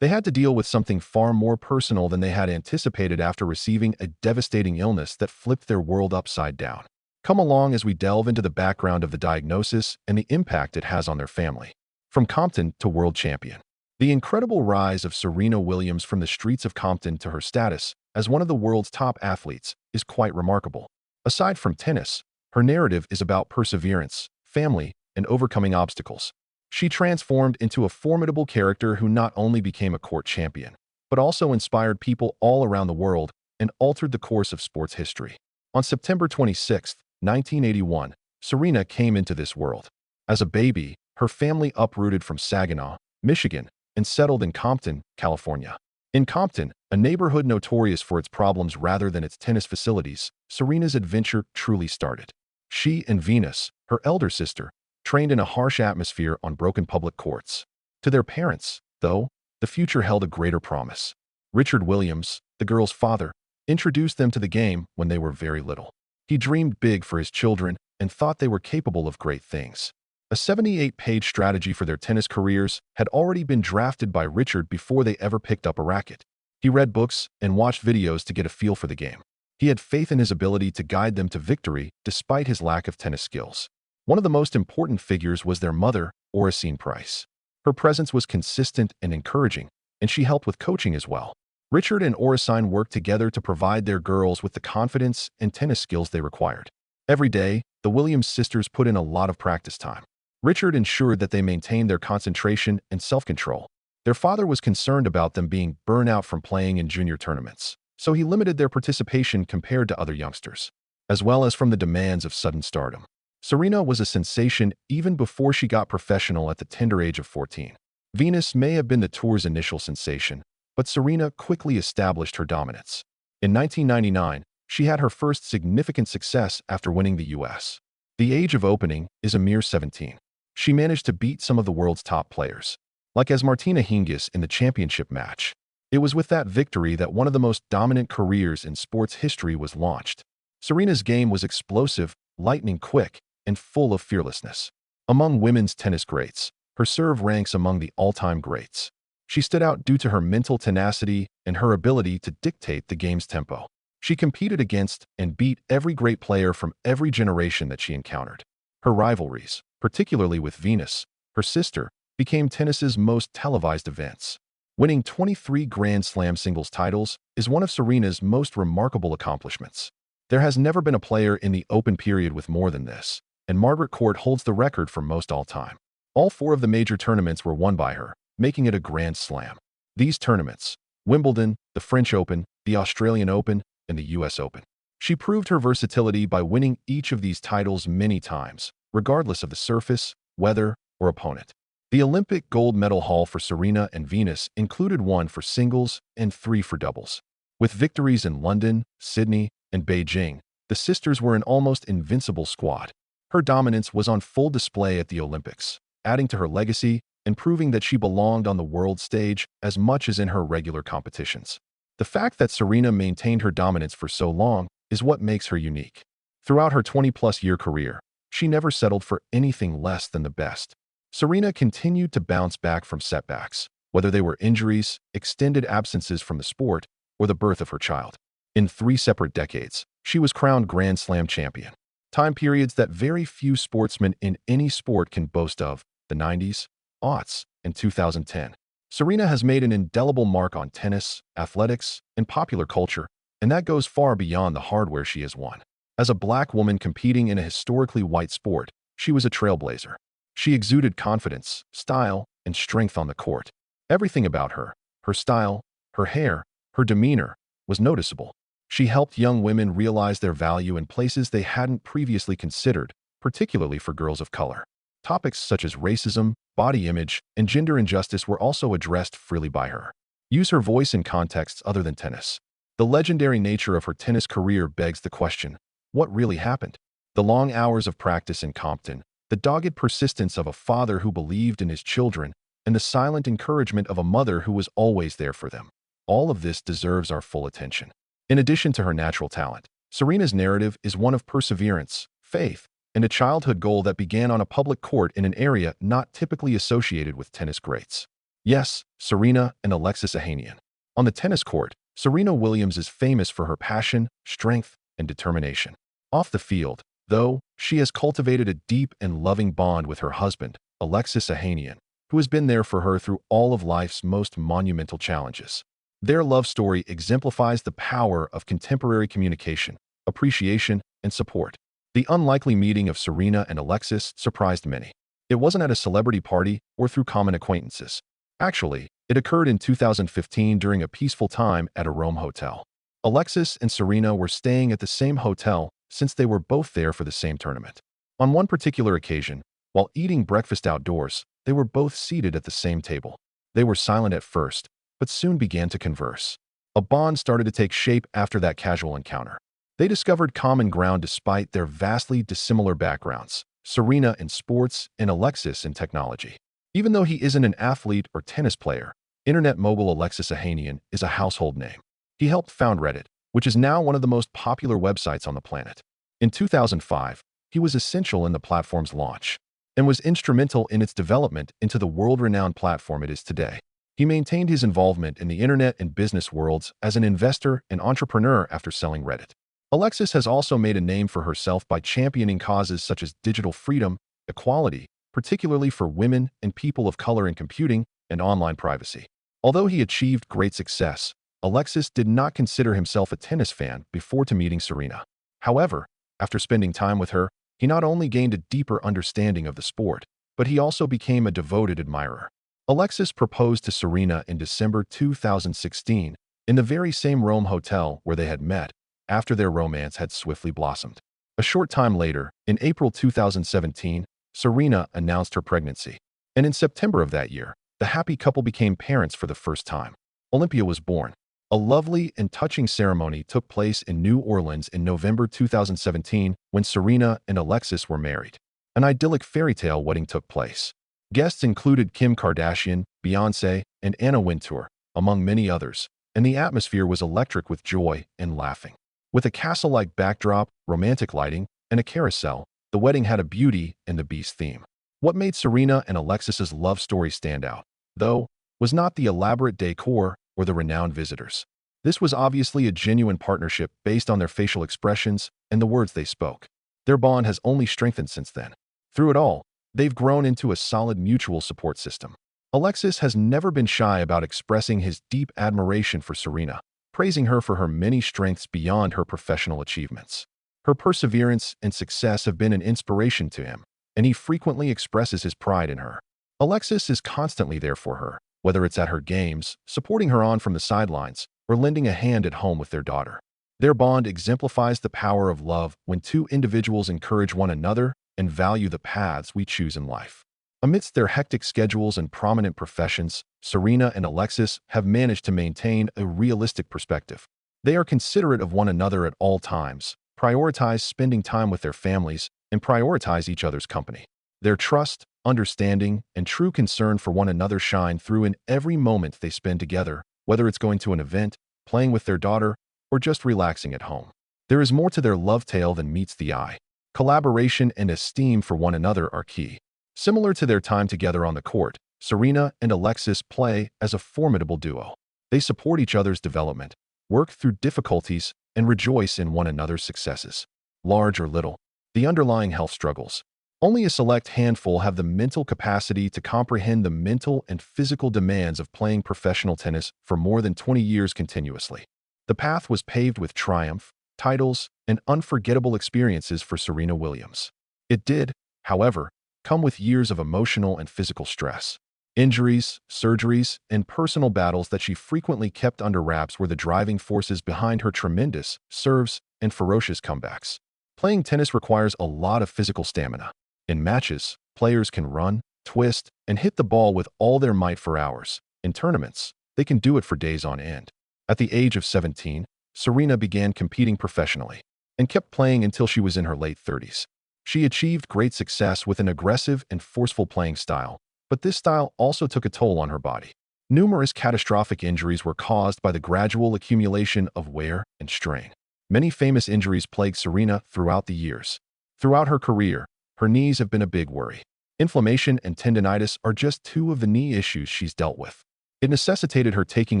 They had to deal with something far more personal than they had anticipated after receiving a devastating illness that flipped their world upside down. Come along as we delve into the background of the diagnosis and the impact it has on their family. From Compton to world champion. The incredible rise of Serena Williams from the streets of Compton to her status as one of the world's top athletes is quite remarkable. Aside from tennis, her narrative is about perseverance, family, and overcoming obstacles. She transformed into a formidable character who not only became a court champion, but also inspired people all around the world and altered the course of sports history. On September 26, 1981, Serena came into this world. As a baby, her family uprooted from Saginaw, Michigan, and settled in Compton, California. In Compton, a neighborhood notorious for its problems rather than its tennis facilities, Serena's adventure truly started. She and Venus, her elder sister, trained in a harsh atmosphere on broken public courts. To their parents, though, the future held a greater promise. Richard Williams, the girl's father, introduced them to the game when they were very little. He dreamed big for his children and thought they were capable of great things. A 78-page strategy for their tennis careers had already been drafted by Richard before they ever picked up a racket. He read books and watched videos to get a feel for the game. He had faith in his ability to guide them to victory despite his lack of tennis skills. One of the most important figures was their mother, Oracene Price. Her presence was consistent and encouraging, and she helped with coaching as well. Richard and Oracene worked together to provide their girls with the confidence and tennis skills they required. Every day, the Williams sisters put in a lot of practice time. Richard ensured that they maintained their concentration and self-control. Their father was concerned about them being burnt out from playing in junior tournaments, so he limited their participation compared to other youngsters, as well as from the demands of sudden stardom. Serena was a sensation even before she got professional at the tender age of 14. Venus may have been the tour's initial sensation, but Serena quickly established her dominance. In 1999, she had her first significant success after winning the U.S. The age of opening is a mere 17. She managed to beat some of the world's top players, like as Martina Hingis in the championship match. It was with that victory that one of the most dominant careers in sports history was launched. Serena's game was explosive, lightning quick, and full of fearlessness. Among women's tennis greats, her serve ranks among the all-time greats. She stood out due to her mental tenacity and her ability to dictate the game's tempo. She competed against and beat every great player from every generation that she encountered. Her rivalries, particularly with Venus, her sister, became tennis's most televised events. Winning 23 Grand Slam singles titles is one of Serena's most remarkable accomplishments. There has never been a player in the Open period with more than this, and Margaret Court holds the record for most all-time. All 4 of the major tournaments were won by her, making it a Grand Slam. These tournaments, Wimbledon, the French Open, the Australian Open, and the U.S. Open. She proved her versatility by winning each of these titles many times, regardless of the surface, weather, or opponent. The Olympic gold medal haul for Serena and Venus included 1 for singles and 3 for doubles. With victories in London, Sydney, and Beijing, the sisters were an almost invincible squad. Her dominance was on full display at the Olympics, adding to her legacy and proving that she belonged on the world stage as much as in her regular competitions. The fact that Serena maintained her dominance for so long is what makes her unique. Throughout her 20-plus-year career, she never settled for anything less than the best. Serena continued to bounce back from setbacks, whether they were injuries, extended absences from the sport, or the birth of her child. In 3 separate decades, she was crowned Grand Slam champion, time periods that very few sportsmen in any sport can boast of: the 90s, aughts, and 2010. Serena has made an indelible mark on tennis, athletics, and popular culture, and that goes far beyond the hardware she has won. As a black woman competing in a historically white sport, she was a trailblazer. She exuded confidence, style, and strength on the court. Everything about her, her style, her hair, her demeanor, was noticeable. She helped young women realize their value in places they hadn't previously considered, particularly for girls of color. Topics such as racism, body image, and gender injustice were also addressed freely by her. Use her voice in contexts other than tennis. The legendary nature of her tennis career begs the question: what really happened? The long hours of practice in Compton, the dogged persistence of a father who believed in his children, and the silent encouragement of a mother who was always there for them. All of this deserves our full attention. In addition to her natural talent, Serena's narrative is one of perseverance, faith, and a childhood goal that began on a public court in an area not typically associated with tennis greats. Yes, Serena and Alexis Ohanian. On the tennis court, Serena Williams is famous for her passion, strength, and determination. Off the field, though, she has cultivated a deep and loving bond with her husband, Alexis Ohanian, who has been there for her through all of life's most monumental challenges. Their love story exemplifies the power of contemporary communication, appreciation, and support. The unlikely meeting of Serena and Alexis surprised many. It wasn't at a celebrity party or through common acquaintances. Actually, it occurred in 2015 during a peaceful time at a Rome hotel. Alexis and Serena were staying at the same hotel since they were both there for the same tournament. On one particular occasion, while eating breakfast outdoors, they were both seated at the same table. They were silent at first, but soon began to converse. A bond started to take shape after that casual encounter. They discovered common ground despite their vastly dissimilar backgrounds, Serena in sports and Alexis in technology. Even though he isn't an athlete or tennis player, internet mogul Alexis Ohanian is a household name. He helped found Reddit, which is now one of the most popular websites on the planet. In 2005, he was essential in the platform's launch and was instrumental in its development into the world-renowned platform it is today. He maintained his involvement in the internet and business worlds as an investor and entrepreneur after selling Reddit. Alexis has also made a name for herself by championing causes such as digital freedom, equality, particularly for women and people of color in computing and online privacy. Although he achieved great success, Alexis did not consider himself a tennis fan before meeting Serena. However, after spending time with her, he not only gained a deeper understanding of the sport, but he also became a devoted admirer. Alexis proposed to Serena in December 2016 in the very same Rome hotel where they had met, after their romance had swiftly blossomed. A short time later, in April 2017, Serena announced her pregnancy. And in September of that year, the happy couple became parents for the first time. Olympia was born. A lovely and touching ceremony took place in New Orleans in November 2017 when Serena and Alexis were married. An idyllic fairy tale wedding took place. Guests included Kim Kardashian, Beyoncé, and Anna Wintour, among many others, and the atmosphere was electric with joy and laughing. With a castle-like backdrop, romantic lighting, and a carousel, the wedding had a Beauty and the Beast theme. What made Serena and Alexis's love story stand out, though, was not the elaborate decor or the renowned visitors. This was obviously a genuine partnership based on their facial expressions and the words they spoke. Their bond has only strengthened since then. Through it all, they've grown into a solid mutual support system. Alexis has never been shy about expressing his deep admiration for Serena, praising her for her many strengths beyond her professional achievements. Her perseverance and success have been an inspiration to him, and he frequently expresses his pride in her. Alexis is constantly there for her, whether it's at her games, supporting her on from the sidelines, or lending a hand at home with their daughter. Their bond exemplifies the power of love when two individuals encourage one another and value the paths we choose in life. Amidst their hectic schedules and prominent professions, Serena and Alexis have managed to maintain a realistic perspective. They are considerate of one another at all times, prioritize spending time with their families, and prioritize each other's company. Their trust, understanding, and true concern for one another shine through in every moment they spend together, whether it's going to an event, playing with their daughter, or just relaxing at home. There is more to their love tale than meets the eye. Collaboration and esteem for one another are key. Similar to their time together on the court, Serena and Alexis play as a formidable duo. They support each other's development, work through difficulties, and rejoice in one another's successes. Large or little, the underlying health struggles. Only a select handful have the mental capacity to comprehend the mental and physical demands of playing professional tennis for more than 20 years continuously. The path was paved with triumph, titles, and unforgettable experiences for Serena Williams. It did, however, come with years of emotional and physical stress. Injuries, surgeries, and personal battles that she frequently kept under wraps were the driving forces behind her tremendous serves and ferocious comebacks. Playing tennis requires a lot of physical stamina. In matches, players can run, twist, and hit the ball with all their might for hours. In tournaments, they can do it for days on end. At the age of 17, Serena began competing professionally and kept playing until she was in her late 30s. She achieved great success with an aggressive and forceful playing style, but this style also took a toll on her body. Numerous catastrophic injuries were caused by the gradual accumulation of wear and strain. Many famous injuries plagued Serena throughout the years. Throughout her career, her knees have been a big worry. Inflammation and tendinitis are just two of the knee issues she's dealt with. It necessitated her taking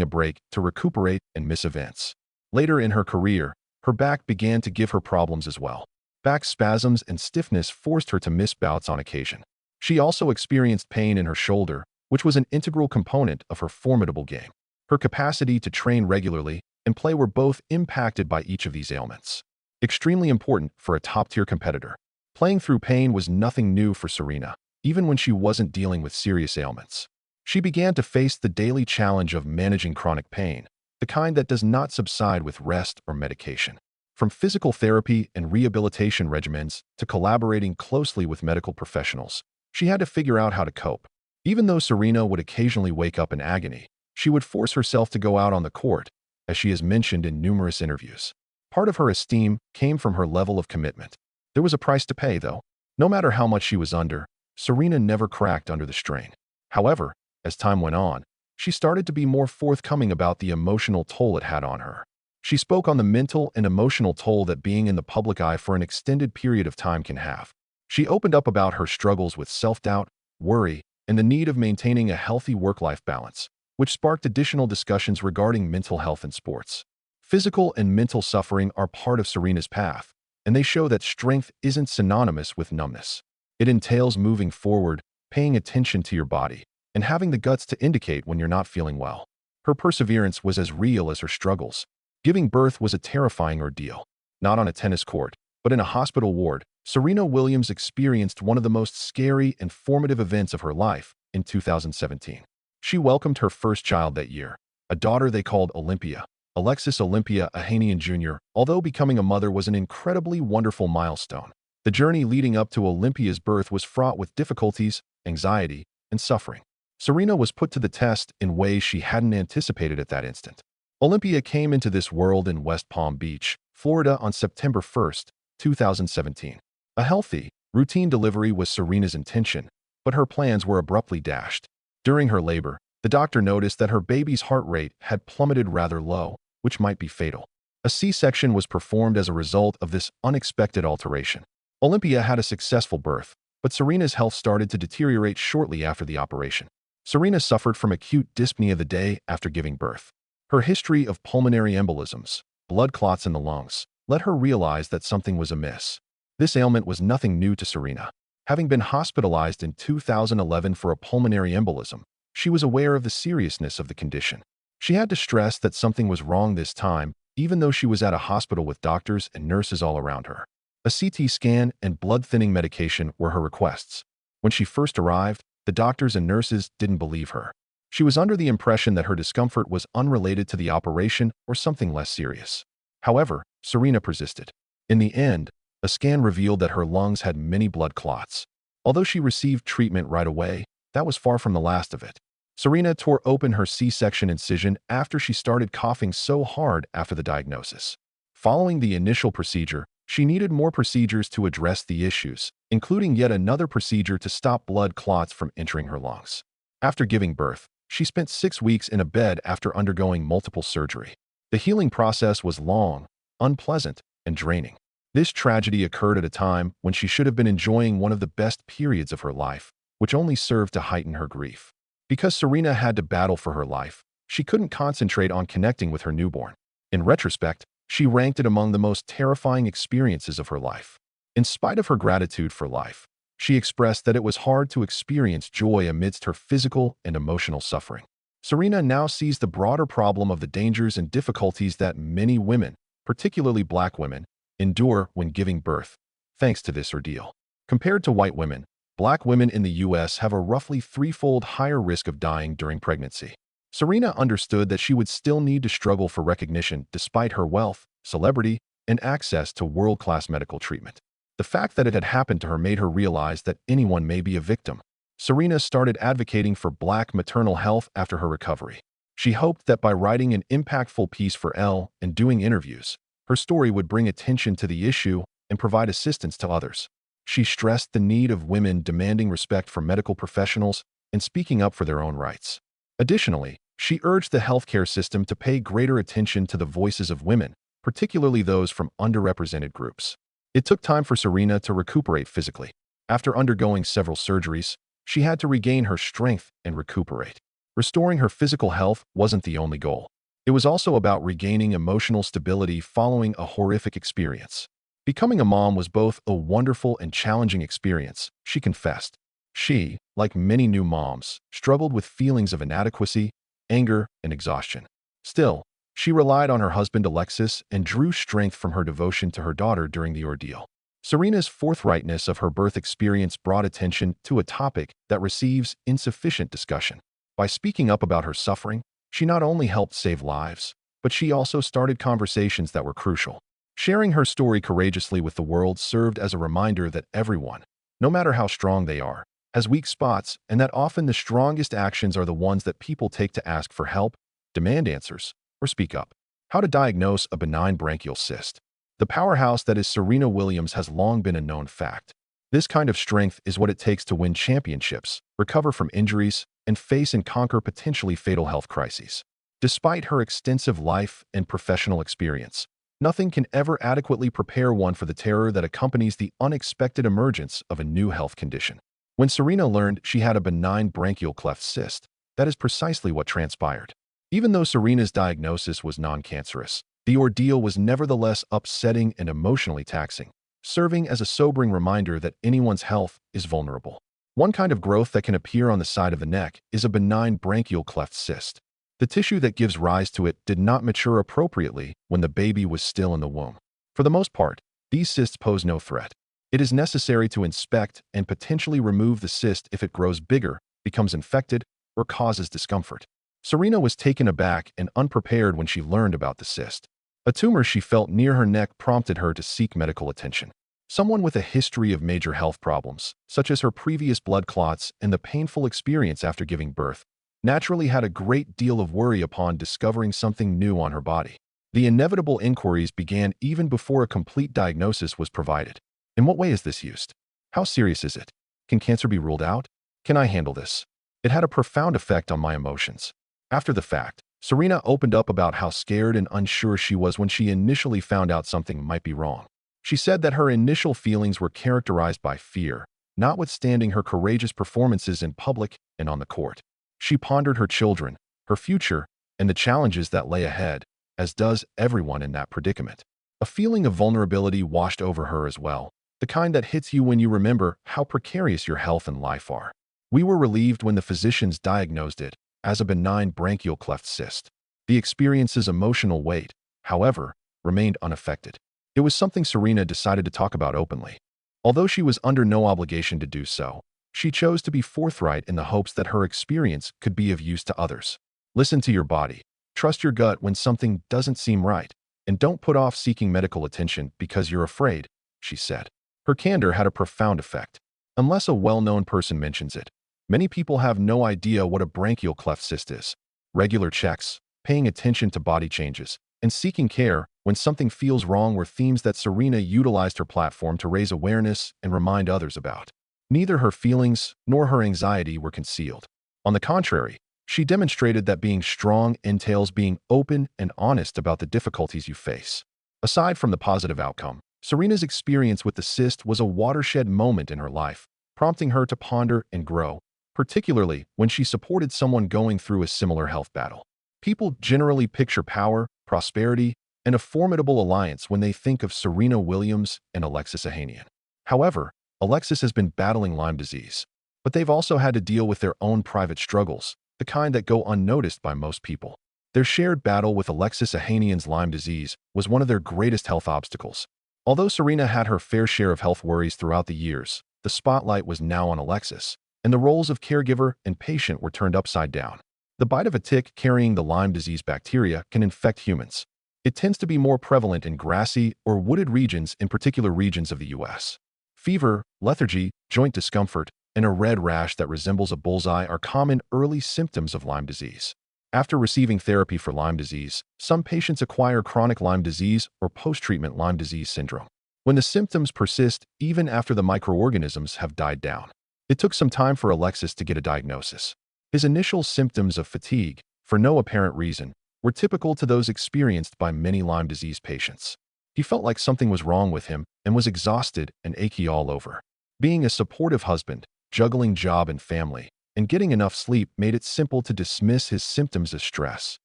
a break to recuperate and miss events. Later in her career, her back began to give her problems as well. Back spasms and stiffness forced her to miss bouts on occasion. She also experienced pain in her shoulder, which was an integral component of her formidable game. Her capacity to train regularly and play were both impacted by each of these ailments. Extremely important for a top-tier competitor. Playing through pain was nothing new for Serena, even when she wasn't dealing with serious ailments. She began to face the daily challenge of managing chronic pain, the kind that does not subside with rest or medication. From physical therapy and rehabilitation regimens to collaborating closely with medical professionals, she had to figure out how to cope. Even though Serena would occasionally wake up in agony, she would force herself to go out on the court, as she has mentioned in numerous interviews. Part of her esteem came from her level of commitment. There was a price to pay, though. No matter how much she was under, Serena never cracked under the strain. However, as time went on, she started to be more forthcoming about the emotional toll it had on her. She spoke on the mental and emotional toll that being in the public eye for an extended period of time can have. She opened up about her struggles with self-doubt, worry, and the need of maintaining a healthy work-life balance, which sparked additional discussions regarding mental health in sports. Physical and mental suffering are part of Serena's path, and they show that strength isn't synonymous with numbness. It entails moving forward, paying attention to your body, and having the guts to indicate when you're not feeling well. Her perseverance was as real as her struggles. Giving birth was a terrifying ordeal. Not on a tennis court, but in a hospital ward, Serena Williams experienced one of the most scary and formative events of her life in 2017. She welcomed her first child that year, a daughter they called Olympia. Alexis Olympia Ohanian Jr., although becoming a mother was an incredibly wonderful milestone. The journey leading up to Olympia's birth was fraught with difficulties, anxiety, and suffering. Serena was put to the test in ways she hadn't anticipated at that instant. Olympia came into this world in West Palm Beach, Florida on September 1, 2017. A healthy, routine delivery was Serena's intention, but her plans were abruptly dashed. During her labor, the doctor noticed that her baby's heart rate had plummeted rather low, which might be fatal. A C-section was performed as a result of this unexpected alteration. Olympia had a successful birth, but Serena's health started to deteriorate shortly after the operation. Serena suffered from acute dyspnea the day after giving birth. Her history of pulmonary embolisms, blood clots in the lungs, let her realize that something was amiss. This ailment was nothing new to Serena. Having been hospitalized in 2011 for a pulmonary embolism, she was aware of the seriousness of the condition. She had to stress that something was wrong this time, even though she was at a hospital with doctors and nurses all around her. A CT scan and blood-thinning medication were her requests. When she first arrived, the doctors and nurses didn't believe her. She was under the impression that her discomfort was unrelated to the operation or something less serious. However, Serena persisted. In the end, a scan revealed that her lungs had many blood clots. Although she received treatment right away, that was far from the last of it. Serena tore open her C-section incision after she started coughing so hard after the diagnosis. Following the initial procedure, she needed more procedures to address the issues, including yet another procedure to stop blood clots from entering her lungs. After giving birth, she spent 6 weeks in a bed after undergoing multiple surgery. The healing process was long, unpleasant, and draining. This tragedy occurred at a time when she should have been enjoying one of the best periods of her life, which only served to heighten her grief. Because Serena had to battle for her life, she couldn't concentrate on connecting with her newborn. In retrospect, she ranked it among the most terrifying experiences of her life. In spite of her gratitude for life, she expressed that it was hard to experience joy amidst her physical and emotional suffering. Serena now sees the broader problem of the dangers and difficulties that many women, particularly Black women, endure when giving birth, thanks to this ordeal. Compared to white women, Black women in the U.S. have a roughly threefold higher risk of dying during pregnancy. Serena understood that she would still need to struggle for recognition despite her wealth, celebrity, and access to world-class medical treatment. The fact that it had happened to her made her realize that anyone may be a victim. Serena started advocating for Black maternal health after her recovery. She hoped that by writing an impactful piece for Elle and doing interviews, her story would bring attention to the issue and provide assistance to others. She stressed the need of women demanding respect for medical professionals and speaking up for their own rights. Additionally, she urged the healthcare system to pay greater attention to the voices of women, particularly those from underrepresented groups. It took time for Serena to recuperate physically. After undergoing several surgeries, she had to regain her strength and recuperate. Restoring her physical health wasn't the only goal. It was also about regaining emotional stability following a horrific experience. Becoming a mom was both a wonderful and challenging experience, she confessed. She, like many new moms, struggled with feelings of inadequacy, anger, and exhaustion. Still, she relied on her husband Alexis and drew strength from her devotion to her daughter during the ordeal. Serena's forthrightness of her birth experience brought attention to a topic that receives insufficient discussion. By speaking up about her suffering, she not only helped save lives, but she also started conversations that were crucial. Sharing her story courageously with the world served as a reminder that everyone, no matter how strong they are, has weak spots, and that often the strongest actions are the ones that people take to ask for help, demand answers, or speak up. How to diagnose a benign branchial cyst. The powerhouse that is Serena Williams has long been a known fact. This kind of strength is what it takes to win championships, recover from injuries, and face and conquer potentially fatal health crises. Despite her extensive life and professional experience, nothing can ever adequately prepare one for the terror that accompanies the unexpected emergence of a new health condition. When Serena learned she had a benign branchial cleft cyst, that is precisely what transpired. Even though Serena's diagnosis was non-cancerous, the ordeal was nevertheless upsetting and emotionally taxing, serving as a sobering reminder that anyone's health is vulnerable. One kind of growth that can appear on the side of the neck is a benign branchial cleft cyst. The tissue that gives rise to it did not mature appropriately when the baby was still in the womb. For the most part, these cysts pose no threat. It is necessary to inspect and potentially remove the cyst if it grows bigger, becomes infected, or causes discomfort. Serena was taken aback and unprepared when she learned about the cyst. A tumor she felt near her neck prompted her to seek medical attention. Someone with a history of major health problems, such as her previous blood clots and the painful experience after giving birth, naturally had a great deal of worry upon discovering something new on her body. The inevitable inquiries began even before a complete diagnosis was provided. In what way is this used? How serious is it? Can cancer be ruled out? Can I handle this? It had a profound effect on my emotions. After the fact, Serena opened up about how scared and unsure she was when she initially found out something might be wrong. She said that her initial feelings were characterized by fear, notwithstanding her courageous performances in public and on the court. She pondered her children, her future, and the challenges that lay ahead, as does everyone in that predicament. A feeling of vulnerability washed over her as well, the kind that hits you when you remember how precarious your health and life are. We were relieved when the physicians diagnosed it as a benign branchial cleft cyst. The experience's emotional weight, however, remained unaffected. It was something Serena decided to talk about openly. Although she was under no obligation to do so, she chose to be forthright in the hopes that her experience could be of use to others. Listen to your body. Trust your gut when something doesn't seem right, and don't put off seeking medical attention because you're afraid, she said. Her candor had a profound effect. Unless a well-known person mentions it, many people have no idea what a branchial cleft cyst is. Regular checks, paying attention to body changes, and seeking care when something feels wrong were themes that Serena utilized her platform to raise awareness and remind others about. Neither her feelings nor her anxiety were concealed. On the contrary, she demonstrated that being strong entails being open and honest about the difficulties you face. Aside from the positive outcome, Serena's experience with the cyst was a watershed moment in her life, prompting her to ponder and grow, particularly when she supported someone going through a similar health battle. People generally picture power, prosperity, and a formidable alliance when they think of Serena Williams and Alexis Ohanian. However, Alexis has been battling Lyme disease, but they've also had to deal with their own private struggles, the kind that go unnoticed by most people. Their shared battle with Alexis Ohanian's Lyme disease was one of their greatest health obstacles. Although Serena had her fair share of health worries throughout the years, the spotlight was now on Alexis, and the roles of caregiver and patient were turned upside down. The bite of a tick carrying the Lyme disease bacteria can infect humans. It tends to be more prevalent in grassy or wooded regions in particular regions of the U.S. Fever, lethargy, joint discomfort, and a red rash that resembles a bullseye are common early symptoms of Lyme disease. After receiving therapy for Lyme disease, some patients acquire chronic Lyme disease or post-treatment Lyme disease syndrome, when the symptoms persist even after the microorganisms have died down. It took some time for Alexis to get a diagnosis. His initial symptoms of fatigue, for no apparent reason, were typical to those experienced by many Lyme disease patients. He felt like something was wrong with him and was exhausted and achy all over. Being a supportive husband, juggling job and family, and getting enough sleep made it simple to dismiss his symptoms as stress.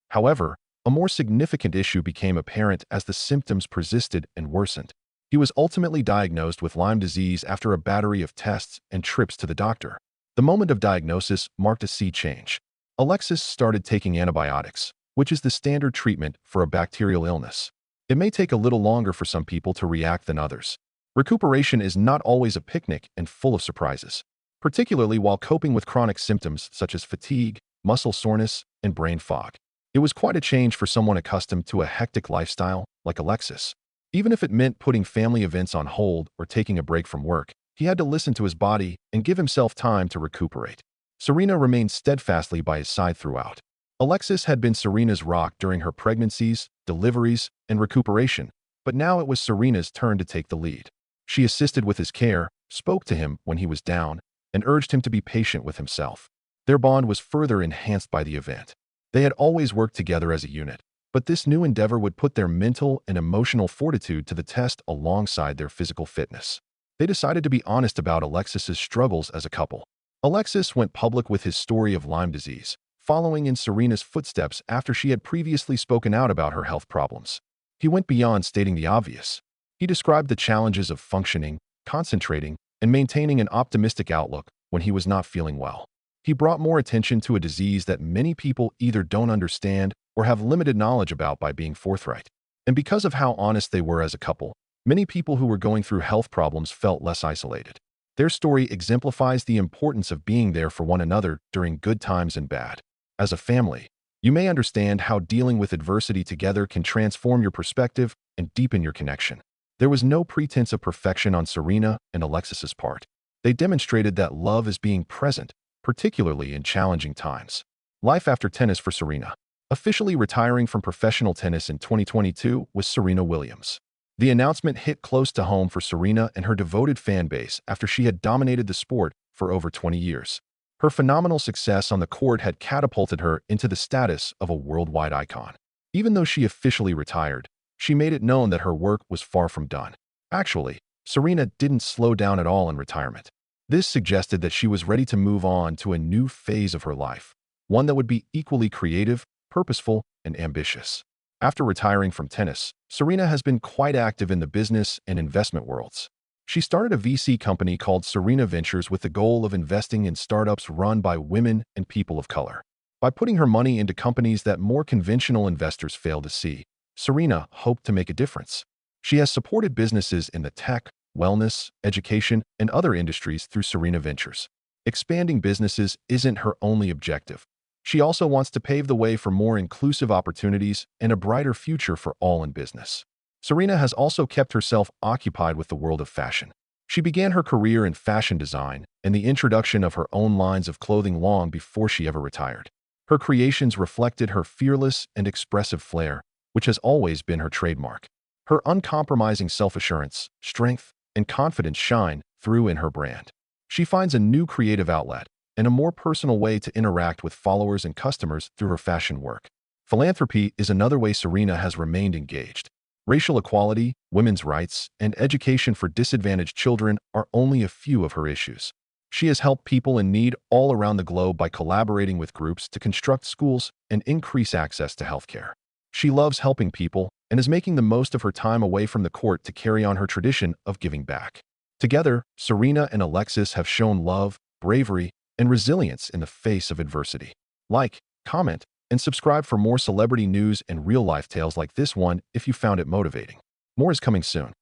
However, a more significant issue became apparent as the symptoms persisted and worsened. He was ultimately diagnosed with Lyme disease after a battery of tests and trips to the doctor. The moment of diagnosis marked a sea change. Alexis started taking antibiotics, which is the standard treatment for a bacterial illness. It may take a little longer for some people to react than others. Recuperation is not always a picnic and full of surprises, particularly while coping with chronic symptoms such as fatigue, muscle soreness, and brain fog. It was quite a change for someone accustomed to a hectic lifestyle like Alexis. Even if it meant putting family events on hold or taking a break from work, he had to listen to his body and give himself time to recuperate. Serena remained steadfastly by his side throughout. Alexis had been Serena's rock during her pregnancies, deliveries, and recuperation, but now it was Serena's turn to take the lead. She assisted with his care, spoke to him when he was down, and urged him to be patient with himself. Their bond was further enhanced by the event. They had always worked together as a unit, but this new endeavor would put their mental and emotional fortitude to the test alongside their physical fitness. They decided to be honest about Alexis's struggles as a couple. Alexis went public with his story of Lyme disease, following in Serena's footsteps after she had previously spoken out about her health problems. He went beyond stating the obvious. He described the challenges of functioning, concentrating, and maintaining an optimistic outlook when he was not feeling well. He brought more attention to a disease that many people either don't understand or have limited knowledge about by being forthright. And because of how honest they were as a couple, many people who were going through health problems felt less isolated. Their story exemplifies the importance of being there for one another during good times and bad. As a family, you may understand how dealing with adversity together can transform your perspective and deepen your connection. There was no pretense of perfection on Serena and Alexis's part. They demonstrated that love is being present, particularly in challenging times. Life after tennis for Serena. Officially retiring from professional tennis in 2022 was Serena Williams. The announcement hit close to home for Serena and her devoted fan base after she had dominated the sport for over 20 years. Her phenomenal success on the court had catapulted her into the status of a worldwide icon. Even though she officially retired, she made it known that her work was far from done. Actually, Serena didn't slow down at all in retirement. This suggested that she was ready to move on to a new phase of her life, one that would be equally creative, purposeful, and ambitious. After retiring from tennis, Serena has been quite active in the business and investment worlds. She started a VC company called Serena Ventures with the goal of investing in startups run by women and people of color. By putting her money into companies that more conventional investors fail to see, Serena hoped to make a difference. She has supported businesses in the tech, wellness, education, and other industries through Serena Ventures. Expanding businesses isn't her only objective. She also wants to pave the way for more inclusive opportunities and a brighter future for all in business. Serena has also kept herself occupied with the world of fashion. She began her career in fashion design and the introduction of her own lines of clothing long before she ever retired. Her creations reflected her fearless and expressive flair, which has always been her trademark. Her uncompromising self-assurance, strength, and confidence shine through in her brand. She finds a new creative outlet and a more personal way to interact with followers and customers through her fashion work. Philanthropy is another way Serena has remained engaged. Racial equality, women's rights, and education for disadvantaged children are only a few of her issues. She has helped people in need all around the globe by collaborating with groups to construct schools and increase access to healthcare. She loves helping people and is making the most of her time away from the court to carry on her tradition of giving back. Together, Serena and Alexis have shown love, bravery, and resilience in the face of adversity. Like, comment, and subscribe for more celebrity news and real-life tales like this one if you found it motivating. More is coming soon.